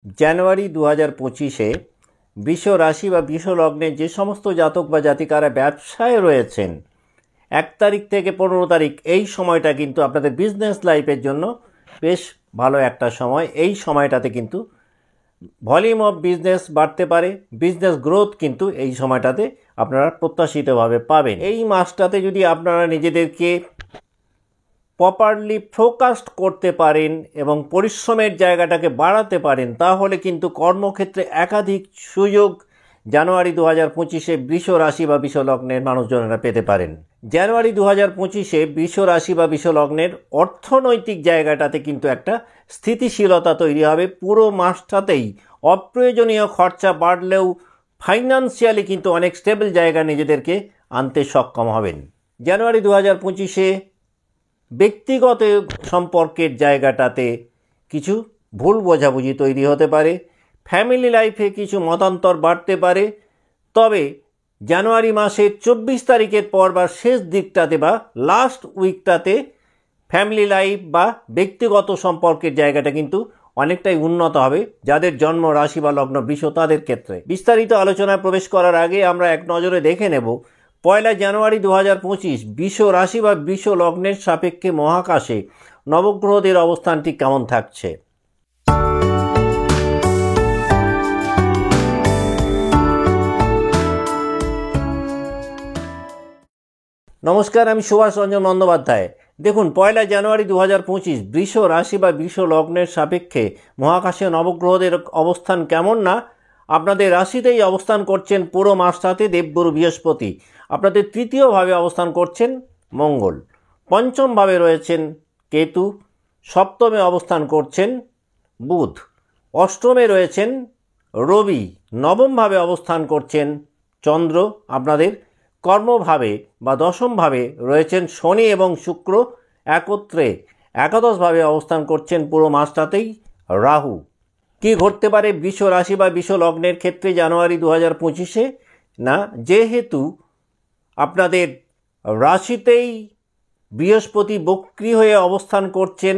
জানুয়ারি 2025-এ বৃষ রাশি বা বৃষ লগ্নে যে সমস্ত জাতক বা জাতিকারা ব্যবসায় রয়েছেন 1 তারিখ থেকে 15 তারিখ এই সময়টা কিন্তু আপনাদের বিজনেস লাইফের জন্য বেশ ভালো একটা সময়। এই সময়টাতে কিন্তু ভলিউম অফ বিজনেস বাড়তে পারে, বিজনেস গ্রোথ কিন্তু এই সময়টাতে আপনারা প্রত্যাশিতভাবে পাবেন। এই মাসটাতে যদি আপনারা নিজেদেরকে প্রপারলি ফোকাসড করতে পারেন এবং পরিশ্রমের জায়গাটাকে বাড়াতে পারেন, তাহলে কিন্তু কর্মক্ষেত্রে একাধিক সুযোগ জানুয়ারি 2025-এ বৃষ রাশি বা বৃষ লগ্নের মানুষজনেরা পেতে পারেন। জানুয়ারি 2025-এ বৃষ রাশি বা বৃষ লগ্নের অর্থনৈতিক জায়গাটাতে কিন্তু একটা স্থিতিশীলতা তৈরি হবে। পুরো মাসটাতেই অপ্রয়োজনীয় খরচা বাড়লেও ফাইন্যান্সিয়ালি কিন্তু অনেক স্টেবল জায়গা নিজেদেরকে আনতে সক্ষম হবেন। জানুয়ারি 2025-এ ব্যক্তিগত সম্পর্কের জায়গাটাতে কিছু ভুল বোঝাবুঝি তৈরি হতে পারে, ফ্যামিলি লাইফে কিছু মতান্তর বাড়তে পারে। তবে জানুয়ারি মাসের 24 তারিখের পর বা শেষ দিকটাতে বা লাস্ট উইকটাতে ফ্যামিলি লাইফ বা ব্যক্তিগত সম্পর্কের জায়গাটা কিন্তু অনেকটাই উন্নত হবে যাদের জন্ম রাশি বা লগ্ন বৃষ তাদের ক্ষেত্রে। বিস্তারিত আলোচনায় প্রবেশ করার আগে আমরা এক নজরে দেখে নেব 1 জানুয়ারি 2025 বৃষ রাশি বা বৃষ লগ্নের সাপেক্ষে মহাকাশে নবগ্রহদের অবস্থানটি কেমন থাকছে। নমস্কার, আমি সুভাষ রঞ্জন বন্দ্যোপাধ্যায়। দেখুন, 1 জানুয়ারি 2025 বৃষ রাশি বা বৃষ লগ্নের সাপেক্ষে মহাকাশে নবগ্রহদের অবস্থান কেমন না, আপনাদের রাশিতেই অবস্থান করছেন পুরো মাসটাতে দেবগুরু বৃহস্পতি, আপনাদের তৃতীয়ভাবে অবস্থান করছেন মঙ্গল, পঞ্চমভাবে রয়েছেন কেতু, সপ্তমে অবস্থান করছেন বুধ, অষ্টমে রয়েছেন রবি, নবমভাবে অবস্থান করছেন চন্দ্র, আপনাদের কর্মভাবে বা দশমভাবে রয়েছেন শনি এবং শুক্র, একত্রে একাদশভাবে অবস্থান করছেন পুরো মাসটাতেই রাহু। কি ঘটতে পারে বৃষ রাশি বা বৃষ লগ্নের ক্ষেত্রে জানুয়ারি 2025-এ না, যেহেতু আপনাদের রাশিতেই বৃহস্পতি বক্রী হয়ে অবস্থান করছেন,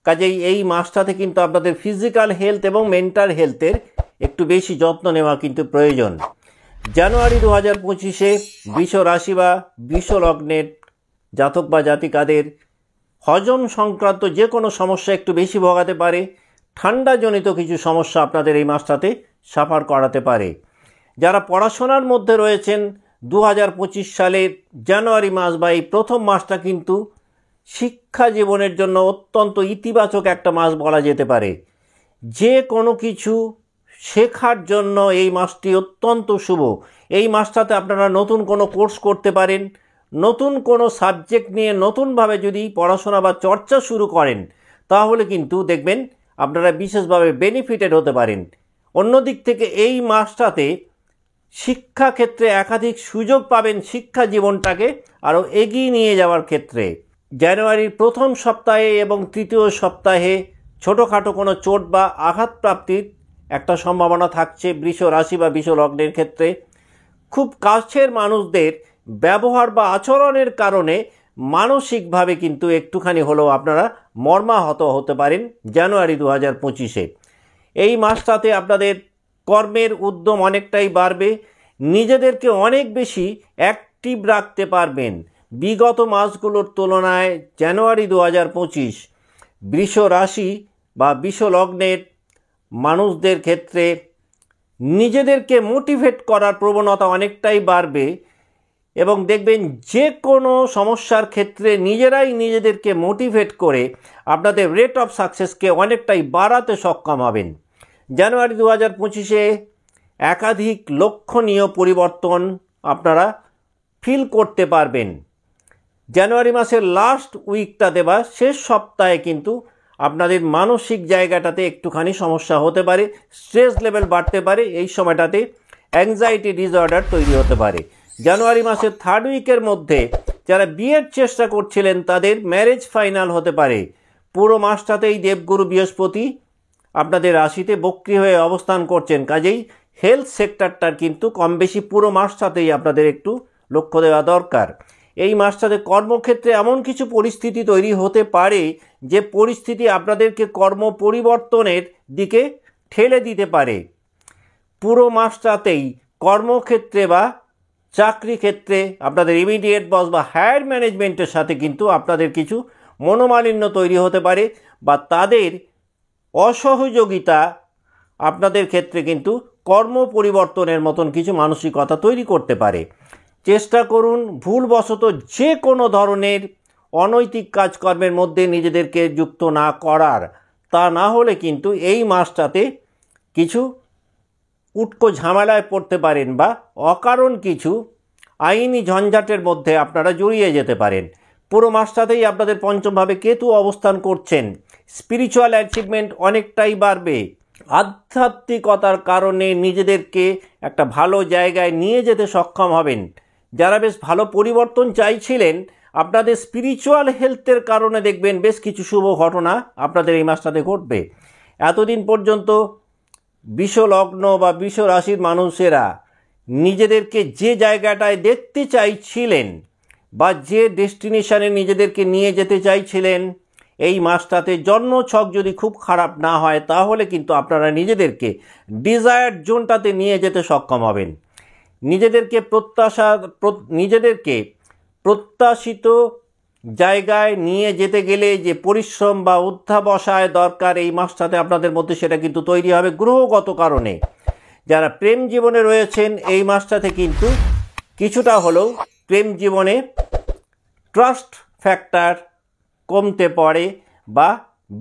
কাজেই এই মাসটাতে কিন্তু আপনাদের ফিজিক্যাল হেলথ এবং মেন্টাল হেলথের একটু বেশি যত্ন নেওয়া কিন্তু প্রয়োজন। জানুয়ারি 2025-এ বৃষ রাশি বা বৃষ লগ্নের জাতক বা জাতিকাদের হজম সংক্রান্ত যে কোনো সমস্যা একটু বেশি ভোগাতে পারে, ঠান্ডাজনিত কিছু সমস্যা আপনাদের এই মাসটাতে সাফার করাতে পারে। যারা পড়াশোনার মধ্যে রয়েছেন 2025 সালের জানুয়ারি মাস বা এই প্রথম মাসটা কিন্তু শিক্ষা জীবনের জন্য অত্যন্ত ইতিবাচক একটা মাস বলা যেতে পারে। যে কোনো কিছু শেখার জন্য এই মাসটি অত্যন্ত শুভ। এই মাসটাতে আপনারা নতুন কোনো কোর্স করতে পারেন, নতুন কোনো সাবজেক্ট নিয়ে নতুনভাবে যদি পড়াশোনা বা চর্চা শুরু করেন, তাহলে কিন্তু দেখবেন আপনারা বিশেষভাবে বেনিফিটেড হতে পারেন। অন্যদিক থেকে এই মাসটাতে শিক্ষাক্ষেত্রে একাধিক সুযোগ পাবেন শিক্ষা জীবনটাকে আরও এগিয়ে নিয়ে যাওয়ার ক্ষেত্রে। জানুয়ারির প্রথম সপ্তাহে এবং তৃতীয় সপ্তাহে ছোটোখাটো কোনো চোট বা আঘাতপ্রাপ্তির একটা সম্ভাবনা থাকছে বৃষ রাশি বা বৃষ লগ্নের ক্ষেত্রে। খুব কাছের মানুষদের ব্যবহার বা আচরণের কারণে মানসিকভাবে কিন্তু একটুখানি হলেও আপনারা মর্মাহত হতে পারেন জানুয়ারি 2025-এ। এই মাসটাতে আপনাদের কর্মের উদ্যম অনেকটাই বাড়বে, নিজেদেরকে অনেক বেশি অ্যাক্টিভ রাখতে পারবেন। বিগত মাসগুলোর তুলনায় জানুয়ারি 2025 বৃষ রাশি বা বৃষ লগ্নের মানুষদের ক্ষেত্রে নিজেদেরকে মোটিভেট করার প্রবণতা অনেকটাই বাড়বে এবং দেখবেন যে কোনো সমস্যার ক্ষেত্রে নিজেরাই নিজেদেরকে মোটিভেট করে আপনাদের রেট অফ সাকসেসকে অনেকটাই বাড়াতে সক্ষম হবেন। জানুয়ারি 2025-এ একাধিক লক্ষণীয় পরিবর্তন আপনারা ফিল করতে পারবেন। জানুয়ারি মাসের লাস্ট উইকটাতে বা শেষ সপ্তাহে কিন্তু আপনাদের মানসিক জায়গাটাতে একটুখানি সমস্যা হতে পারে, স্ট্রেস লেভেল বাড়তে পারে, এই সময়টাতে অ্যাংজাইটি ডিসঅর্ডার তৈরি হতে পারে। জানুয়ারি মাসের 3rd উইকের মধ্যে যারা বিয়ের চেষ্টা করছিলেন তাদের ম্যারেজ ফাইনাল হতে পারে। পুরো মাসটাতেই দেবগুরু বৃহস্পতি আপনাদের রাশিতে বক্রী হয়ে অবস্থান করছেন, কাজেই হেলথ সেক্টরটার কিন্তু কম বেশি পুরো মাসটাতেই আপনাদের একটু লক্ষ্য দেওয়া দরকার। এই মাসটাতে কর্মক্ষেত্রে এমন কিছু পরিস্থিতি তৈরি হতে পারে যে পরিস্থিতি আপনাদেরকে কর্ম পরিবর্তনের দিকে ঠেলে দিতে পারে। পুরো মাসটাতেই কর্মক্ষেত্রে বা চাকরি ক্ষেত্রে আপনাদের ইমিডিয়েট বস বা হায়ার ম্যানেজমেন্টের সাথে কিন্তু আপনাদের কিছু মনোমালিন্য তৈরি হতে পারে, বা তাদের অসহযোগিতা আপনাদের ক্ষেত্রে কিন্তু কর্ম পরিবর্তনের মতন কিছু মানসিকতা তৈরি করতে পারে। চেষ্টা করুন ভুলবশত যে কোনো ধরনের অনৈতিক কাজকর্মের মধ্যে নিজেদেরকে যুক্ত না করার। তা না হলে কিন্তু এই মাসটাতে কিছু উটকো ঝামেলায় পড়তে পারেন বা অকারণ কিছু আইনি ঝঞ্ঝাটের মধ্যে আপনারা জড়িয়ে যেতে পারেন। পুরো মাসটাতেই আপনাদের পঞ্চমভাবে কেতু অবস্থান করছেন। স্পিরিচুয়াল অ্যাচিভমেন্ট অনেকটাই বাড়বে। আধ্যাত্মিকতার কারণে নিজেদেরকে একটা ভালো জায়গায় নিয়ে যেতে সক্ষম হবেন। যারা বেশ ভালো পরিবর্তন চাইছিলেন, আপনাদের স্পিরিচুয়াল হেলথের কারণে দেখবেন বেশ কিছু শুভ ঘটনা আপনাদের এই মাসটাতে ঘটবে। এতদিন পর্যন্ত বৃষ লগ্ন বা বৃষ রাশির মানুষেরা নিজেদেরকে যে জায়গাটায় দেখতে চাইছিলেন বা যে ডেস্টিনেশনে নিজেদেরকে নিয়ে যেতে চাইছিলেন, এই মাসটাতে জন্মছক যদি খুব খারাপ না হয় তাহলে কিন্তু আপনারা নিজেদেরকে ডিজায়ার্ড জোনটাতে নিয়ে যেতে সক্ষম হবেন। নিজেদেরকে প্রত্যাশিত জায়গায় নিয়ে যেতে গেলে যে পরিশ্রম বা অধ্যাবসায় দরকার এই মাসটাতে আপনাদের মধ্যে, সেটা কিন্তু তৈরি হবে গ্রহগত কারণে। যারা প্রেম জীবনে রয়েছেন এই মাসটাতে কিন্তু কিছুটা হলেও প্রেম জীবনে ট্রাস্ট ফ্যাক্টর কমতে পারে বা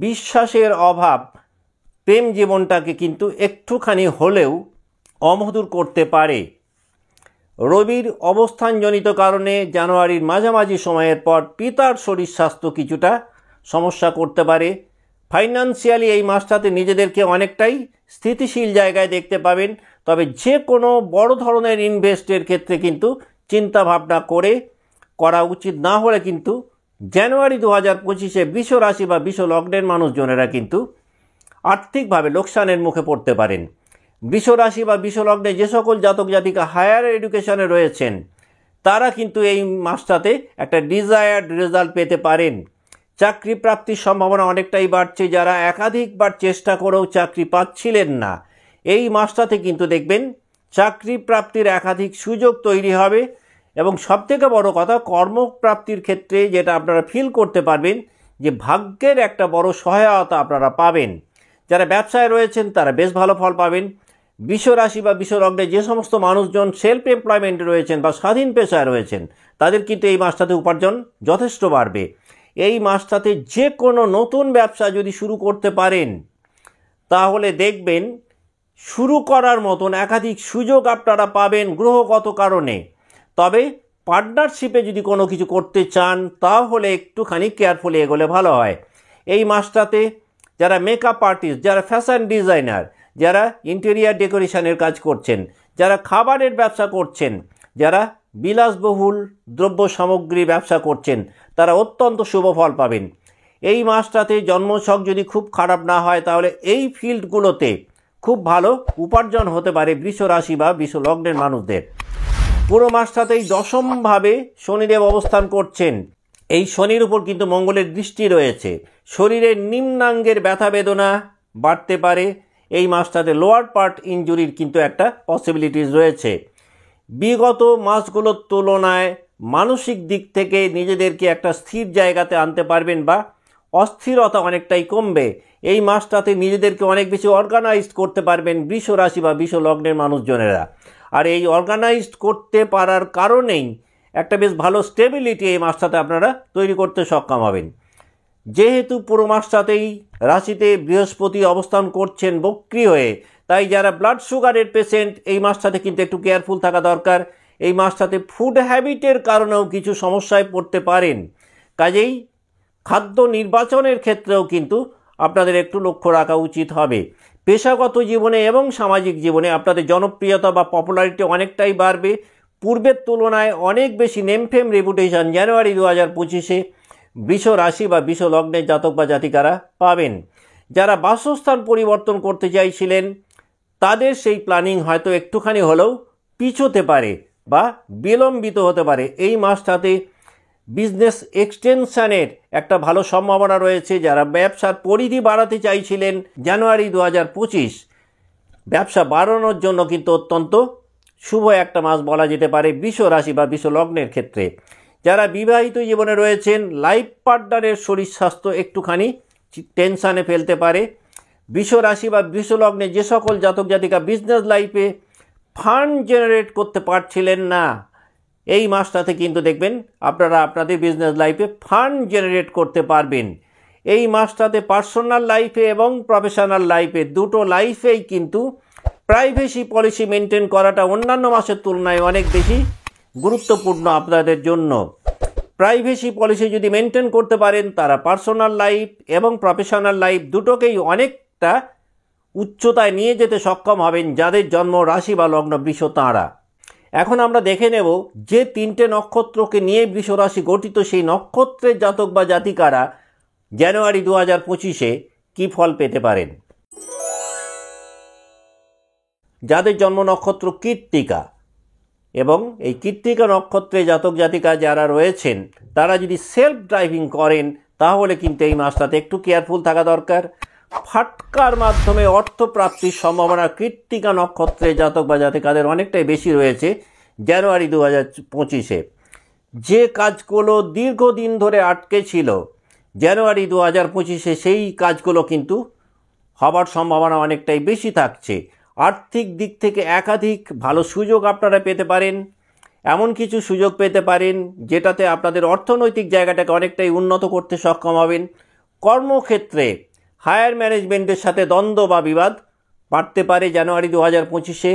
বিশ্বাসের অভাব প্রেম জীবনটাকে কিন্তু একটুখানি হলেও অমধুর করতে পারে। রবির অবস্থানজনিত কারণে জানুয়ারির মাঝামাঝি সময়ের পর পিতার শরীর স্বাস্থ্য কিছুটা সমস্যা করতে পারে। ফাইন্যান্সিয়ালি এই মাসটাতে নিজেদেরকে অনেকটাই স্থিতিশীল জায়গায় দেখতে পাবেন, তবে যে কোনো বড় ধরনের ইনভেস্টের ক্ষেত্রে কিন্তু চিন্তা ভাবনা করে করা উচিত না হলে কিন্তু জানুয়ারি 2025-এ বৃষ রাশি বা বৃষ লগ্নের মানুষজনেরা কিন্তু আর্থিকভাবে লোকসানের মুখে পড়তে পারেন। বৃষ রাশি বা বৃষ লগ্নে যে সকল জাতক জাতিকা হায়ার এডুকেশনে রয়েছেন তারা কিন্তু এই মাসটাতে একটা ডিজায়ার্ড রেজাল্ট পেতে পারেন। চাকরি প্রাপ্তির সম্ভাবনা অনেকটাই বাড়ছে। যারা একাধিকবার চেষ্টা করেও চাকরি পাচ্ছিলেন না, এই মাসটাতে কিন্তু দেখবেন চাকরি প্রাপ্তির একাধিক সুযোগ তৈরি হবে। এবং সবথেকে বড় কথা, কর্মপ্রাপ্তির ক্ষেত্রে যেটা আপনারা ফিল করতে পারবেন যে ভাগ্যের একটা বড় সহায়তা আপনারা পাবেন। যারা ব্যবসায় রয়েছেন তারা বেশ ভালো ফল পাবেন। বৃষ রাশি বা বৃষ লগ্নে যে সমস্ত মানুষজন সেলফ এমপ্লয়মেন্টে রয়েছেন বা স্বাধীন পেশায় রয়েছেন তাদের কিন্তু এই মাসটাতে উপার্জন যথেষ্ট বাড়বে। এই মাসটাতে যে কোনো নতুন ব্যবসা যদি শুরু করতে পারেন তাহলে দেখবেন শুরু করার মতন একাধিক সুযোগ আপনারা পাবেন গ্রহগত কারণে। তবে পার্টনারশিপে যদি কোনো কিছু করতে চান তাহলে একটুখানি কেয়ারফুলি এগোলে ভালো হয়। এই মাসটাতে যারা মেকআপ আর্টিস্ট, যারা ফ্যাশন ডিজাইনার, যারা ইন্টেরিয়ার ডেকোরেশনের কাজ করছেন, যারা খাবারের ব্যবসা করছেন, যারা বিলাসবহুল দ্রব্য সামগ্রী ব্যবসা করছেন তারা অত্যন্ত শুভ ফল পাবেন। এই মাসটাতে জন্মছক যদি খুব খারাপ না হয় তাহলে এই ফিল্ডগুলোতে খুব ভালো উপার্জন হতে পারে বৃষ রাশি বা বৃষ লগ্নের মানুষদের। পুরো মাসটাতেই দশমভাবে শনিদেব অবস্থান করছেন। এই শনির উপর কিন্তু মঙ্গলের দৃষ্টি রয়েছে। শরীরের নিম্নাঙ্গের ব্যথা বেদনা বাড়তে পারে। এই মাসটাতে লোয়ার পার্ট ইনজুরির কিন্তু একটা পসিবিলিটিস রয়েছে। বিগত মাসগুলোর তুলনায় মানসিক দিক থেকে নিজেদেরকে একটা স্থির জায়গাতে আনতে পারবেন বা অস্থিরতা অনেকটাই কমবে। এই মাসটাতে নিজেদেরকে অনেক বেশি অর্গানাইজড করতে পারবেন বৃষ রাশি বা বৃষ লগ্নের মানুষজনেরা। আর এই অর্গানাইজড করতে পারার কারণেই একটা বেশ ভালো স্টেবিলিটি এই মাসটাতে আপনারা তৈরি করতে সক্ষম হবেন। যেহেতু পুরো মাসটাতেই রাশিতে বৃহস্পতি অবস্থান করছেন বক্রী হয়ে, তাই যারা ব্লাড সুগারের পেশেন্ট এই মাসটাতে কিন্তু একটু কেয়ারফুল থাকা দরকার। এই মাসটাতে ফুড হ্যাবিটের কারণেও কিছু সমস্যায় পড়তে পারেন, কাজেই খাদ্য নির্বাচনের ক্ষেত্রেও কিন্তু আপনাদের একটু লক্ষ্য রাখা উচিত হবে। পেশাগত জীবনে এবং সামাজিক জীবনে আপনাদের জনপ্রিয়তা বা পপুলারিটি অনেকটাই বাড়বে। পূর্বের তুলনায় অনেক বেশি নেমফেম রেপুটেশন জানুয়ারি 2025-এ বৃষ রাশি বা বৃষ লগ্নের জাতক বা জাতিকারা পাবেন। যারা বাসস্থান পরিবর্তন করতে চাইছিলেন তাদের সেই প্ল্যানিং হয়তো একটুখানি হলেও পিছোতে পারে বা বিলম্বিত হতে পারে। এই মাসটাতে বিজনেস এক্সটেনশনের একটা ভালো সম্ভাবনা রয়েছে। যারা ব্যবসার পরিধি বাড়াতে চাইছিলেন জানুয়ারি 2025 ব্যবসা বাড়ানোর জন্য কিন্তু অত্যন্ত শুভ একটা মাস বলা যেতে পারে বৃষ রাশি বা বৃষ লগ্নের ক্ষেত্রে। যারা বিবাহিত জীবনে রয়েছেন, লাইফ পার্টনারের শরীর স্বাস্থ্য একটুখানি টেনশানে ফেলতে পারে। বৃষ রাশি বা বৃষ লগ্নে যে সকল জাতক জাতিকা বিজনেস লাইফে ফান্ড জেনারেট করতে পারছিলেন না, এই মাসটাতে কিন্তু দেখবেন আপনারা আপনাদের বিজনেস লাইফে ফান্ড জেনারেট করতে পারবেন। এই মাসটাতে পার্সোনাল লাইফে এবং প্রফেশনাল লাইফে দুটো লাইফেই কিন্তু প্রাইভেসি পলিসি মেনটেন করাটা অন্যান্য মাসের তুলনায় অনেক বেশি গুরুত্বপূর্ণ আপনাদের জন্য। প্রাইভেসি পলিসি যদি মেনটেন করতে পারেন, তারা পার্সোনাল লাইফ এবং প্রফেশনাল লাইফ দুটোকেই অনেকটা উচ্চতায় নিয়ে যেতে সক্ষম হবেন যাদের জন্ম রাশি বা লগ্ন বৃষ তাঁরা। এখন আমরা দেখে নেব যে 3টে নক্ষত্রকে নিয়ে বৃষ রাশি গঠিত, সেই নক্ষত্রের জাতক বা জাতিকারা জানুয়ারি 2025-এ কী ফল পেতে পারেন। যাদের জন্ম নক্ষত্র কৃত্তিকা এবং এই কৃত্তিকা নক্ষত্রে জাতক জাতিকা যারা রয়েছেন, তারা যদি সেলফ ড্রাইভিং করেন তাহলে কিন্তু এই মাসটাতে একটু কেয়ারফুল থাকা দরকার। ফাটকার মাধ্যমে অর্থপ্রাপ্তির সম্ভাবনা কৃত্তিকা নক্ষত্রে জাতক বা জাতিকাদের অনেকটাই বেশি রয়েছে জানুয়ারি 2025-এ। যে কাজগুলো দীর্ঘদিন ধরে আটকে ছিল জানুয়ারি 2025-এ, সেই কাজগুলো কিন্তু হবার সম্ভাবনা অনেকটাই বেশি থাকছে। আর্থিক দিক থেকে একাধিক ভালো সুযোগ আপনারা পেতে পারেন। এমন কিছু সুযোগ পেতে পারেন যেটাতে আপনাদের অর্থনৈতিক জায়গাটাকে অনেকটাই উন্নত করতে সক্ষম হবেন। কর্মক্ষেত্রে হায়ার ম্যানেজমেন্টের সাথে দ্বন্দ্ব বা বিবাদ বাড়তে পারে জানুয়ারি 2025-এ।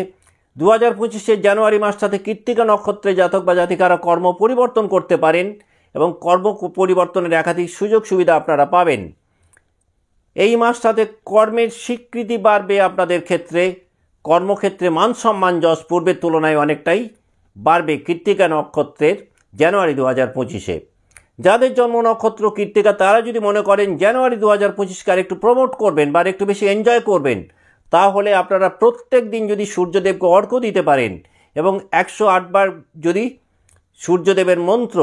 2025-এর জানুয়ারি মাসটাতে কৃত্তিকা নক্ষত্রে জাতক বা জাতিকারা কর্ম পরিবর্তন করতে পারেন এবং কর্ম পরিবর্তনের একাধিক সুযোগ সুবিধা আপনারা পাবেন। এই মাসটাতে কর্মের স্বীকৃতি বাড়বে আপনাদের ক্ষেত্রে। কর্মক্ষেত্রে মান সম্মান যশ পূর্বের তুলনায় অনেকটাই বাড়বে কৃত্তিকা নক্ষত্রের জানুয়ারি 2025-এ। যাদের জন্ম নক্ষত্র কৃত্তিকা, তারা যদি মনে করেন জানুয়ারি 2025-কে আর একটু প্রমোট করবেন বা একটু বেশি এনজয় করবেন, তাহলে আপনারা প্রত্যেক দিন যদি সূর্যদেবকে অর্ঘ্য দিতে পারেন এবং 108 বার যদি সূর্যদেবের মন্ত্র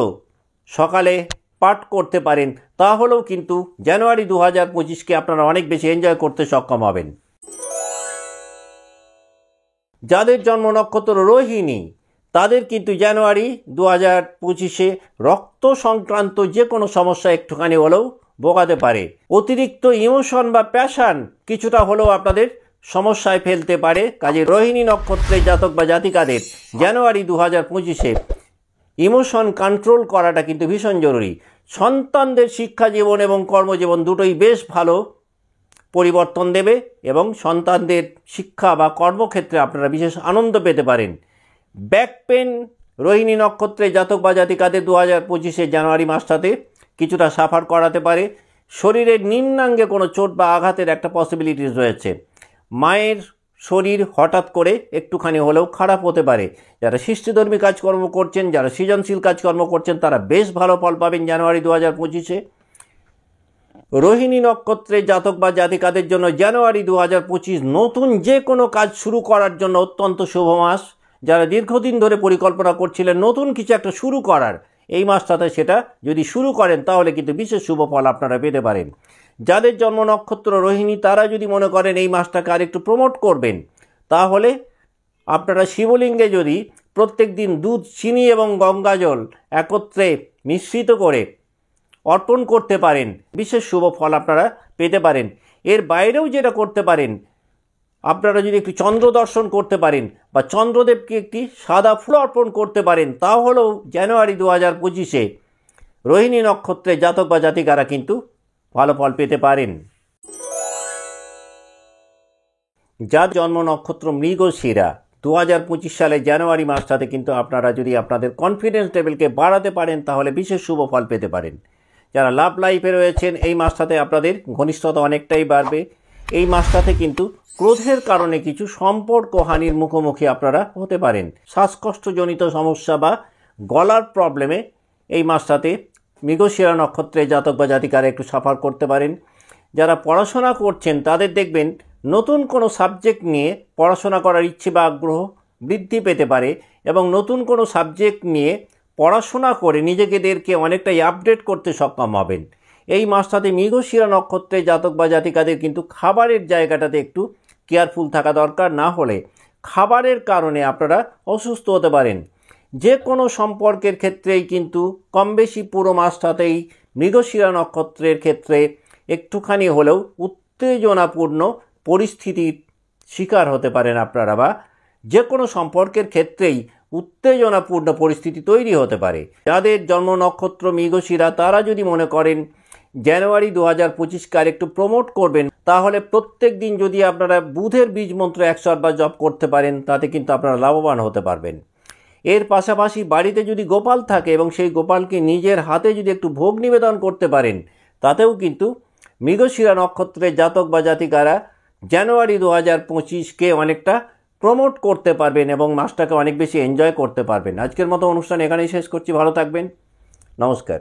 সকালে পাঠ করতে পারেন, তাহলেও কিন্তু জানুয়ারি 2025-কে আপনারা অনেক বেশি এনজয় করতে সক্ষম হবেন। যাদের জন্ম নক্ষত্র রোহিণী, তাদের কিন্তু জানুয়ারি 2025-এ রক্ত সংক্রান্ত যে কোনো সমস্যা একটুখানি হলেও ভোগাতে পারে। অতিরিক্ত ইমোশন বা প্যাশন কিছুটা হলেও আপনাদের সমস্যায় ফেলতে পারে। কাজে রোহিণী নক্ষত্রের জাতক বা জাতিকাদের জানুয়ারি 2025-এ ইমোশন কন্ট্রোল করাটা কিন্তু ভীষণ জরুরি। সন্তানদের শিক্ষা জীবন এবং কর্মজীবন দুটোই বেশ ভালো পরিবর্তন দেবে এবং সন্তানদের শিক্ষা বা কর্মক্ষেত্রে আপনারা বিশেষ আনন্দ পেতে পারেন। ব্যাক পেন রোহিণী নক্ষত্রে জাতক বা জাতিকাদের 2025-এ জানুয়ারি মাসটাতে কিছুটা সাফার করাতে পারে। শরীরের নিম্নাঙ্গে কোনো চোট বা আঘাতের একটা পসিবিলিটিস রয়েছে। মায়ের শরীর হঠাৎ করে একটুখানি হলেও খারাপ হতে পারে। যারা সৃষ্টিধর্মী কাজকর্ম করছেন, যারা সৃজনশীল কাজকর্ম করছেন, তারা বেশ ভালো ফল পাবেন জানুয়ারি 2025-এ। রোহিণী নক্ষত্রের জাতক বা জাতিকাদের জন্য জানুয়ারি 2025 নতুন যে কোনো কাজ শুরু করার জন্য অত্যন্ত শুভ মাস। যারা দীর্ঘদিন ধরে পরিকল্পনা করছিলেন নতুন কিছু একটা শুরু করার, এই মাসটাতে সেটা যদি শুরু করেন তাহলে কিন্তু বিশেষ শুভ ফল আপনারা পেতে পারেন। যাদের জন্ম নক্ষত্র রোহিণী, তারা যদি মনে করেন এই মাসটাকে আর একটু প্রমোট করবেন, তাহলে আপনারা শিবলিঙ্গে যদি প্রত্যেক দিন দুধ, চিনি এবং গঙ্গাজল একত্রে মিশ্রিত করে অর্পণ করতে পারেন, বিশেষ শুভ ফল আপনারা পেতে পারেন। এর বাইরেও যেটা করতে পারেন, আপনারা যদি একটু চন্দ্র দর্শন করতে পারেন বা চন্দ্রদেবকে একটি সাদা ফুল অর্পণ করতে পারেন, তাহলেও জানুয়ারি 2025-এ রোহিণী নক্ষত্রে জাতক বা জাতিকারা কিন্তু ভালো ফল পেতে পারেন। যার জন্ম নক্ষত্র মৃগশিরা, 2025 সালে জানুয়ারি মাসটাতে কিন্তু আপনারা যদি আপনাদের কনফিডেন্স লেভেলকে বাড়াতে পারেন তাহলে বিশেষ শুভ ফল পেতে পারেন। যারা লাভ লাইফে রয়েছেন, এই মাসটাতে আপনাদের ঘনিষ্ঠতা অনেকটাই বাড়বে। এই মাসটাতে কিন্তু ক্রোধের কারণে কিছু সম্পর্ক হানির মুখোমুখি আপনারা হতে পারেন। শ্বাসকষ্টজনিত সমস্যা বা গলার প্রবলেমে এই মাসটাতে মৃগশিরা নক্ষত্রে জাতক বা জাতিকারা একটু সাফার করতে পারেন। যারা পড়াশোনা করছেন, তাদের দেখবেন নতুন কোনো সাবজেক্ট নিয়ে পড়াশোনা করার ইচ্ছে বা আগ্রহ বৃদ্ধি পেতে পারে এবং নতুন কোনো সাবজেক্ট নিয়ে পড়াশোনা করে নিজেদেরকে অনেকটাই আপডেট করতে সক্ষম হবেন। এই মাসটাতে মৃগশিরা নক্ষত্রে জাতক বা জাতিকাদের কিন্তু খাবারের জায়গাটাতে একটু কেয়ারফুল থাকা দরকার। না হলে খাবারের কারণে আপনারা অসুস্থ হতে পারেন। যে কোনো সম্পর্কের ক্ষেত্রেই কিন্তু কম বেশি পুরো মাসটাতেই মৃগশিরা নক্ষত্রের ক্ষেত্রে একটুখানি হলেও উত্তেজনাপূর্ণ পরিস্থিতির শিকার হতে পারেন আপনারা, বা যে কোনো সম্পর্কের ক্ষেত্রেই উত্তেজনাপূর্ণ পরিস্থিতি তৈরি হতে পারে। যাদের জন্ম নক্ষত্র মৃগশিরা তারা যদি মনে করেন জানুয়ারি 2025কে আর একটু প্রমোট করবেন, তাহলে প্রত্যেক দিন যদি আপনারা বুধের বীজ মন্ত্র 108 বার জপ করতে পারেন, তাতে কিন্তু আপনারা লাভবান হতে পারবেন। এর পাশাপাশি বাড়িতে যদি গোপাল থাকে এবং সেই গোপালকে নিজের হাতে যদি একটু ভোগ নিবেদন করতে পারেন, তাতেও কিন্তু মৃগশিরা নক্ষত্রের জাতক বা জাতিকারা জানুয়ারি 2025কে অনেকটা প্রমোট করতে পারবেন এবং মাসটাকে অনেক বেশি এনজয় করতে পারবেন। আজকের মতো অনুষ্ঠান এখানেই শেষ করছি। ভালো থাকবেন। নমস্কার।